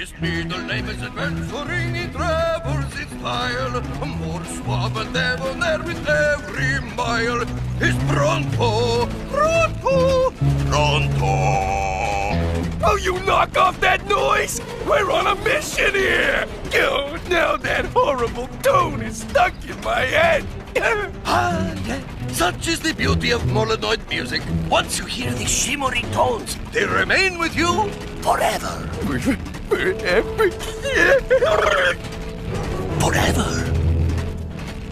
His middle name is adventuring, he travels in style. More suave and debonair with every mile. He's pronto, pronto, pronto. Oh, you knock off that noise! We're on a mission here! Oh, now that horrible tone is stuck in my head! Yeah. Such is the beauty of Molinoid music. Once you hear the shimmering tones, they remain with you forever. Forever.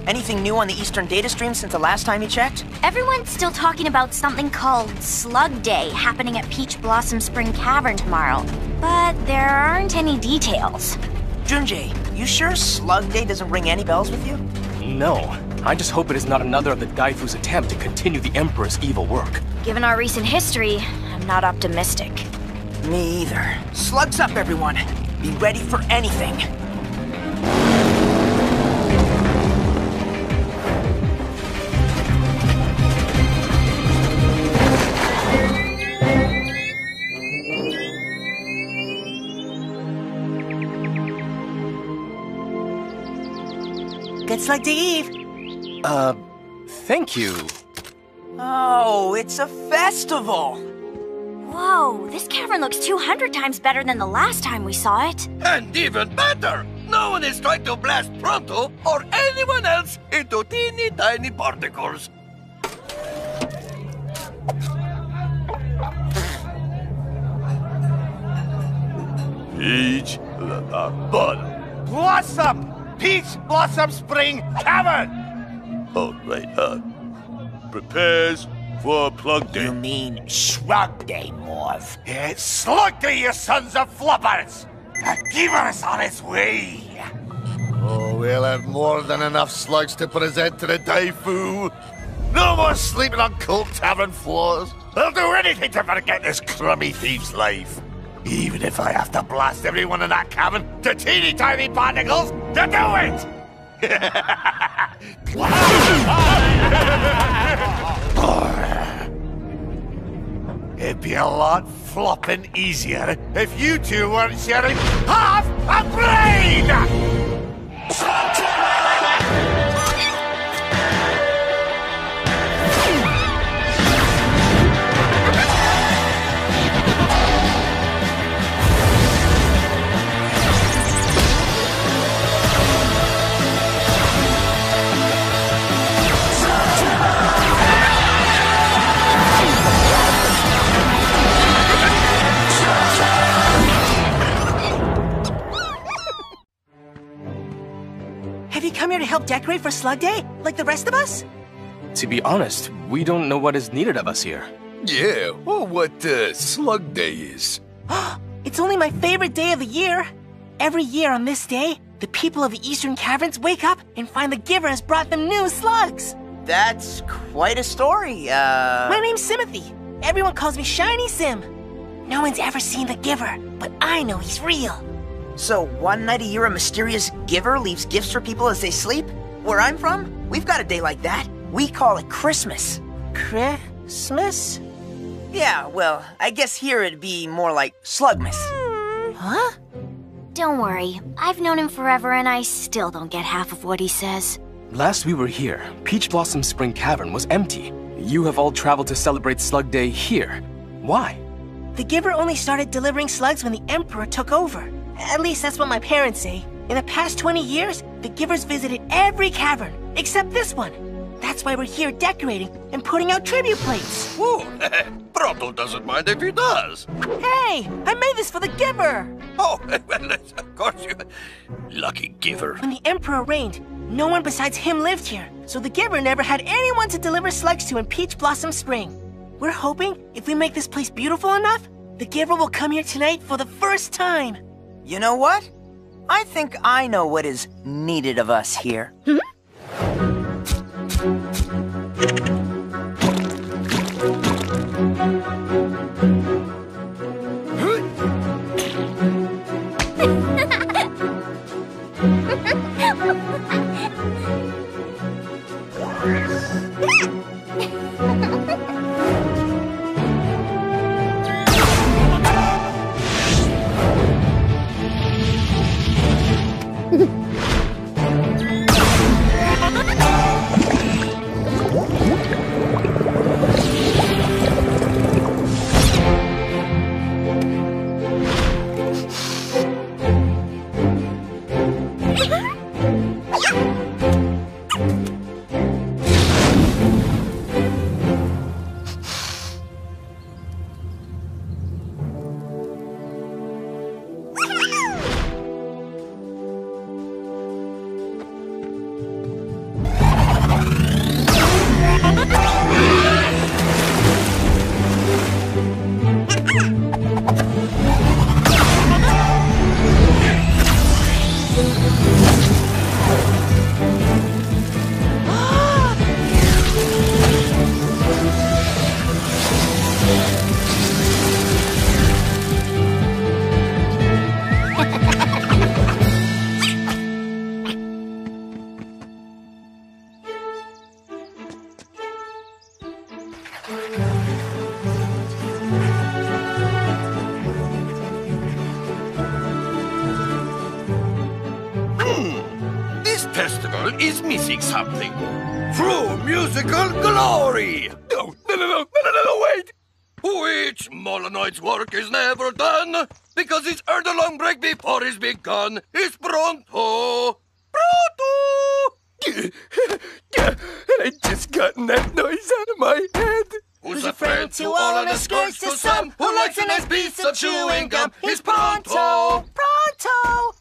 Anything new on the Eastern data stream since the last time you checked? Everyone's still talking about something called Slug Day happening at Peach Blossom Spring Cavern tomorrow. But there aren't any details. Junjie, you sure Slug Day doesn't ring any bells with you? No. I just hope it is not another of the Daifu's attempt to continue the Emperor's evil work. Given our recent history, I'm not optimistic. Me either. Slugs up, everyone. Be ready for anything. Good Slug Day Eve. Thank you. Oh, it's a festival. Whoa, this cavern looks 200 times better than the last time we saw it. And even better, no one is trying to blast Pronto or anyone else into teeny tiny particles. Peach Blossom! Peach Blossom Spring Cavern! Oh, right, prepares for Plug Day. You mean Shrug Day, Morph? It's Slug Day, you sons of flubbers! The giver's on its way! Oh, we'll have more than enough slugs to present to the Daifu. No more sleeping on cold tavern floors. I'll do anything to forget this crummy thief's life. Even if I have to blast everyone in that cavern to teeny tiny particles to do it! It'd be a lot flopping easier if you two weren't sharing half a brain! Have you come here to help decorate for Slug Day, like the rest of us? To be honest, we don't know what is needed of us here. Yeah, well, what Slug Day is. It's only my favorite day of the year. Every year on this day, the people of the Eastern Caverns wake up and find the Giver has brought them new slugs. That's quite a story, My name's Simothy. Everyone calls me Shiny Sim. No one's ever seen the Giver, but I know he's real. So, one night a year a mysterious Giver leaves gifts for people as they sleep? Where I'm from, we've got a day like that. We call it Christmas. Christmas? Yeah, well, I guess here it'd be more like Slugmas. Huh? Don't worry, I've known him forever and I still don't get half of what he says. Last we were here, Peach Blossom Spring Cavern was empty. You have all traveled to celebrate Slug Day here. Why? The Giver only started delivering slugs when the Emperor took over. At least that's what my parents say. In the past 20 years, the Giver's visited every cavern, except this one. That's why we're here decorating and putting out tribute plates. Whoa, Pronto doesn't mind if he does. Hey, I made this for the Giver. Oh, well, of course you... Lucky Giver. When the Emperor reigned, no one besides him lived here, so the Giver never had anyone to deliver slugs to in Peach Blossom Spring. We're hoping if we make this place beautiful enough, the Giver will come here tonight for the first time. You know what? I think I know what is needed of us here. festival is missing something. True musical glory! No, wait! Which Molenoid's work is never done, because he's earned a long break before he's begun. It's pronto! Pronto! I just gotten that noise out of my head. Who's a friend to all and a scourge to some, who likes a nice piece of chewing gum? He's pronto! Pronto!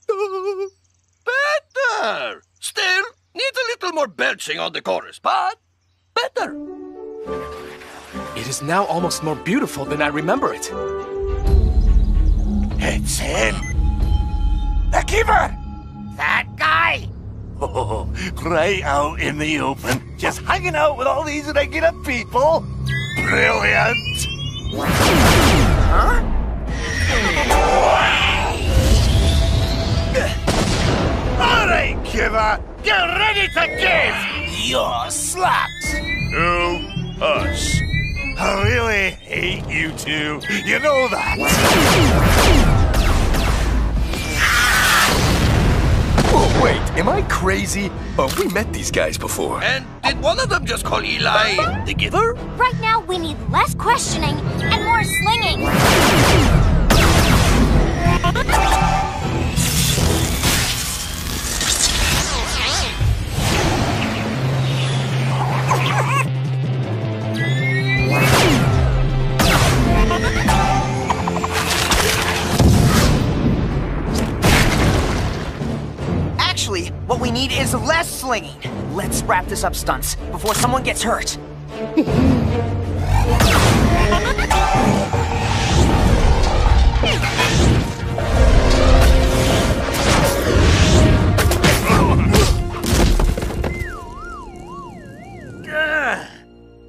Pronto! Better! Still, needs a little more belching on the chorus, but better. It is now almost more beautiful than I remember it. It's him! The giver! That guy! Oh, right out in the open, just hanging out with all these regular people. Brilliant! Huh? All right, giver, get ready to give your slugs to us. I really hate you two. You know that. Oh, wait, am I crazy? Oh, we met these guys before. And did one of them just call Eli the Giver? Right now, we need less questioning and more slinging. Actually, what we need is less slinging. Let's wrap this up, Stunts, before someone gets hurt.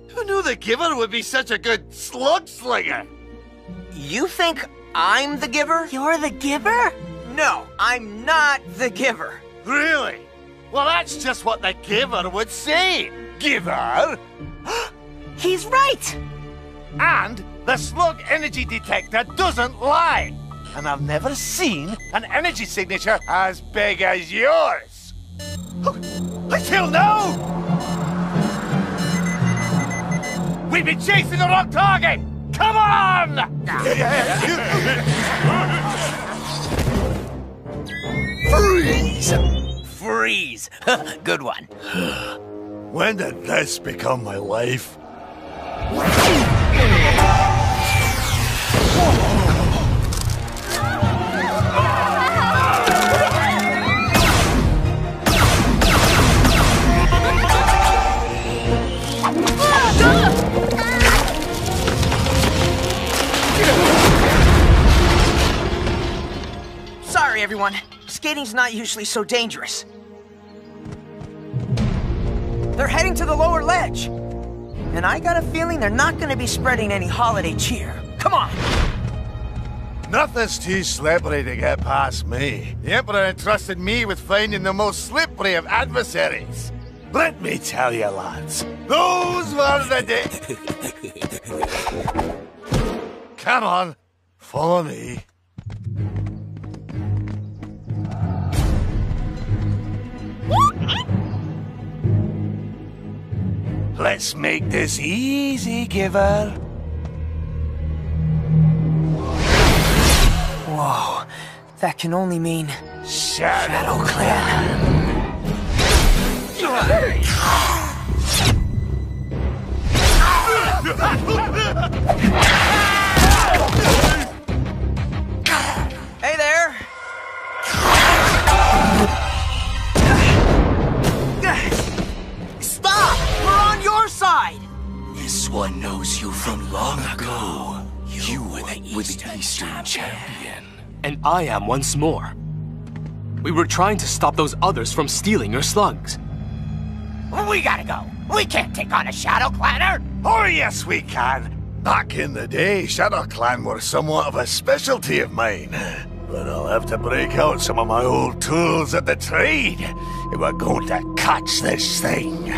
Who knew the giver would be such a good slug slinger? You think I'm the giver? You're the giver? No, I'm not the giver. Really? Well, that's just what the giver would say. Giver? He's right! And the slug energy detector doesn't lie. And I've never seen an energy signature as big as yours. Until now! We've been chasing the wrong target! Come on! Freeze! Freeze! Good one. When did this become my life? Sorry, everyone. Skating's not usually so dangerous. They're heading to the lower ledge. And I got a feeling they're not going to be spreading any holiday cheer. Come on! Nothing's too slippery to get past me. The Emperor entrusted me with finding the most slippery of adversaries. Let me tell you, lads, those were the days. Come on, follow me. Let's make this easy, giver. Whoa, that can only mean Shadow Clan. Hey there! Stop! We're on your side! This one knows you from long ago. You were the Eastern champion. And I am once more. We were trying to stop those others from stealing your slugs. We gotta go. We can't take on a Shadow Clanner. Oh, yes, we can. Back in the day, Shadow Clan were somewhat of a specialty of mine. But I'll have to break out some of my old tools at the trade if we're going to catch this thing.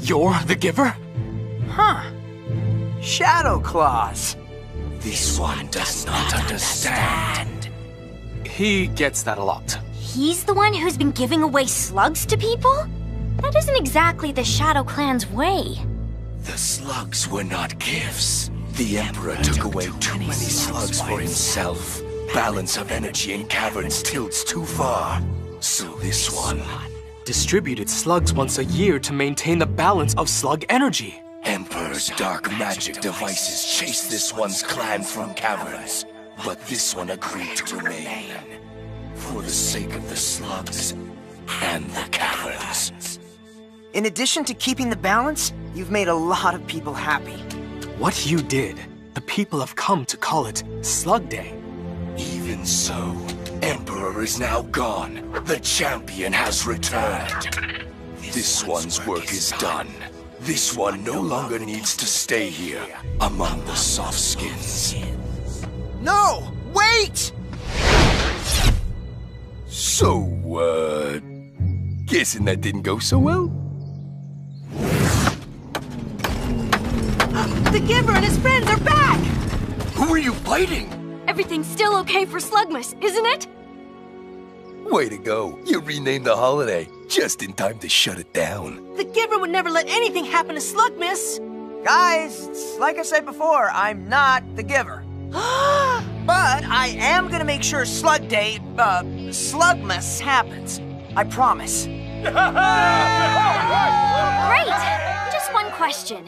You're the giver? Huh. Shadow Claws. This one does not understand. He gets that a lot. He's the one who's been giving away slugs to people? That isn't exactly the Shadow Clan's way. The slugs were not gifts. The Emperor took away too many slugs for himself. Balance of energy in caverns tilts too far. So this one distributed slugs once a year to maintain the balance of slug energy. Emperor's dark magic devices chased this one's clan from caverns, but this one agreed to remain. For the sake of the slugs and the caverns. In addition to keeping the balance, you've made a lot of people happy. What you did, the people have come to call it Slug Day. Even so, Emperor is now gone. The champion has returned. This one's work is done. This one no longer needs to stay here among the soft skins. No! Wait! So, guessing that didn't go so well? The Giver and his friends are back! Who are you fighting? Everything's still okay for Slugmas, isn't it? Way to go. You renamed the holiday just in time to shut it down. The Giver would never let anything happen to Slugmas. Guys, like I said before, I'm not the Giver. But I am gonna make sure Slug Day, Slugmas happens. I promise. Great! Just one question.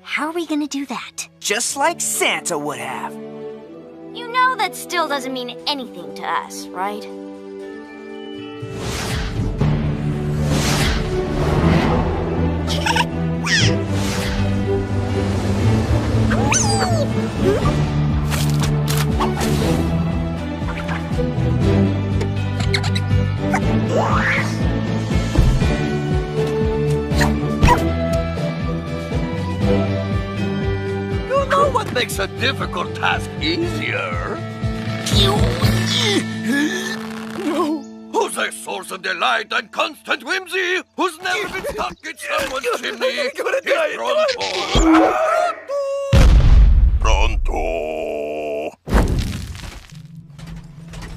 How are we gonna do that? Just like Santa would have. You know that still doesn't mean anything to us, right? You know what makes a difficult task easier? Who's a source of delight and constant whimsy? Who's never been stuck in someone's chimney? Pronto.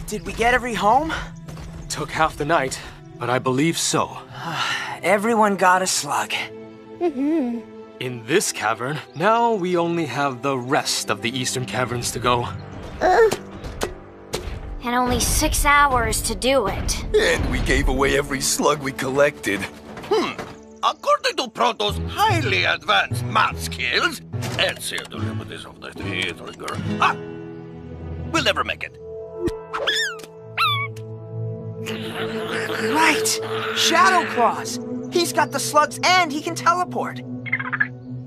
Did we get every home? Took half the night, but I believe so. Everyone got a slug. In this cavern, now we only have the rest of the eastern caverns to go. And only 6 hours to do it. And we gave away every slug we collected. According to Pronto's highly advanced math skills, we'll never make it. Right! Shadow Claws! He's got the slugs and he can teleport.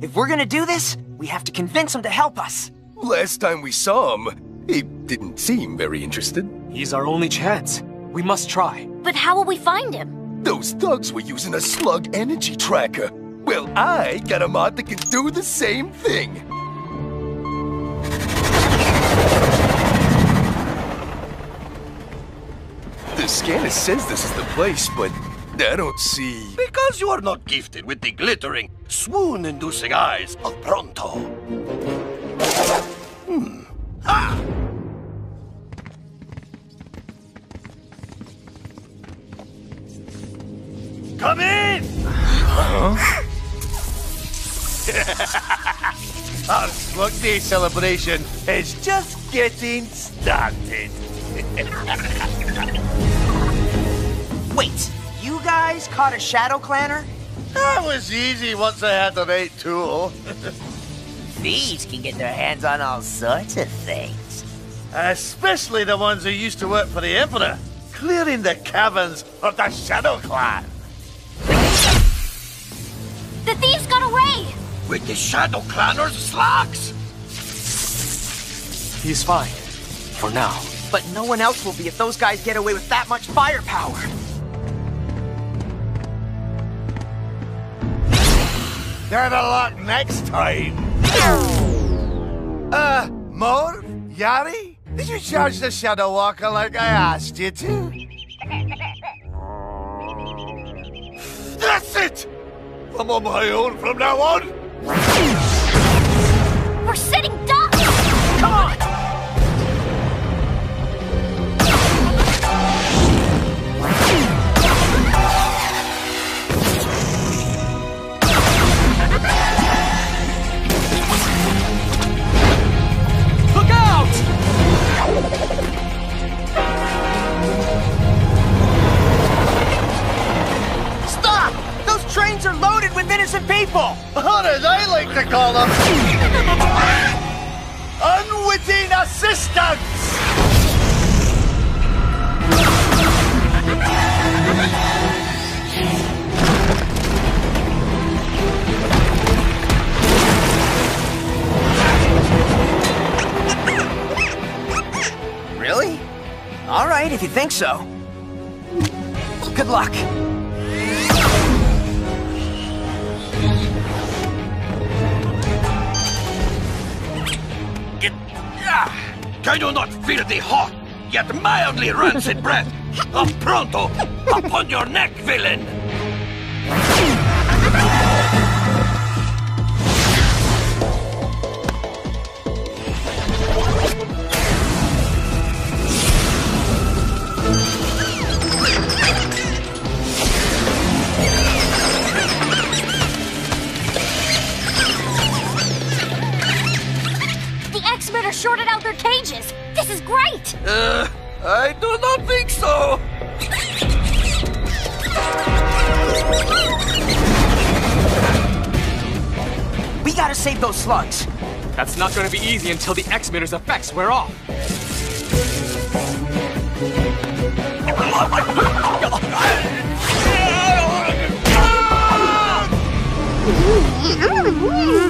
If we're gonna do this, we have to convince him to help us. Last time we saw him, he didn't seem very interested. He's our only chance. We must try. But how will we find him? Those thugs were using a slug energy tracker. Well, I got a mod that can do the same thing. The scanner says this is the place, but I don't see... Because you are not gifted with the glittering, swoon-inducing eyes of Pronto. Ah! Come in! Our Slug Day celebration is just getting started. Wait, you guys caught a Shadow Clanner? That was easy once I had the right tool. Thieves can get their hands on all sorts of things. Especially the ones who used to work for the Emperor, clearing the caverns of the Shadow Clan. The thieves got away! With the Shadow Clanners' slugs! He's fine. For now. But no one else will be if those guys get away with that much firepower. Better luck next time. More? Yari? Did you charge the Shadow Walker like I asked you to? That's it! I'm on my own from now on! sitting ducks! Come on! Look out! Stop! Those trains are loaded with innocent people! Or as I like to call them, unwitting assistants! Really? All right, if you think so. Good luck. Can you not feel the hot, yet mildly rancid breath of Pronto upon your neck, villain? X-Men are shorted out their cages! This is great! I do not think so. We gotta save those slugs. That's not going to be easy until the X-Minter's effects wear off.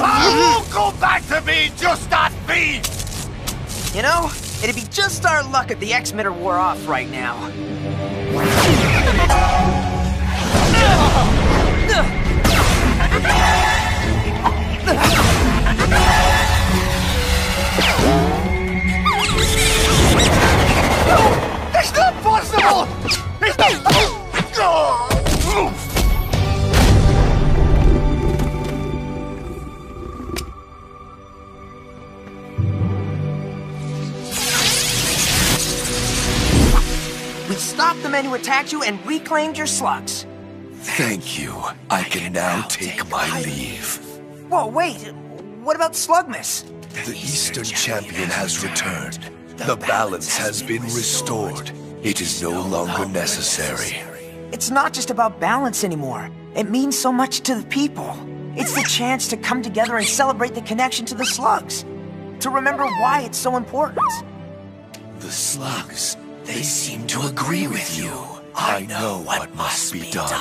Oh, go back to being just a thief! You know, it'd be just our luck if the X-Mitter wore off right now. It's not possible! It's not... We stopped the men who attacked you and reclaimed your slugs. Thank you. I can now take my leave. Whoa, wait. What about Slugmas? The Eastern Champion has returned. The balance has been restored. It is no longer necessary. It's not just about balance anymore. It means so much to the people. It's the chance to come together and celebrate the connection to the slugs. To remember why it's so important. The slugs, they seem to agree with you. I know what must be done.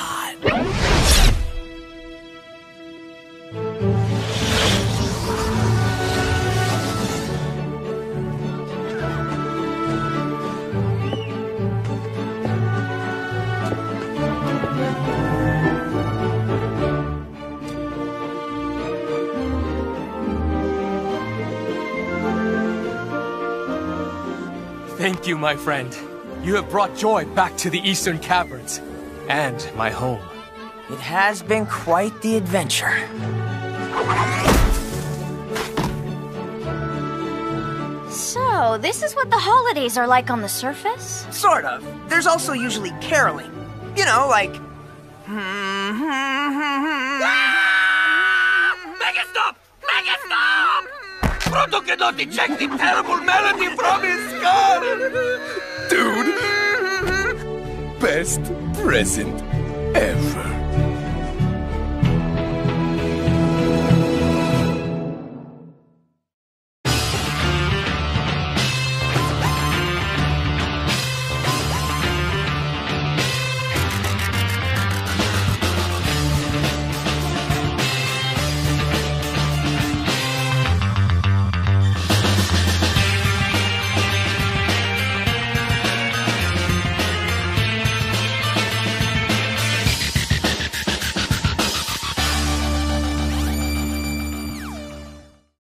Thank you, my friend. You have brought joy back to the Eastern Caverns, and my home. It has been quite the adventure. So, this is what the holidays are like on the surface? Sort of. There's also usually caroling. You know, like... Make it stop! Make it stop! Pronto cannot eject the terrible melody from his skull! Dude, best present ever.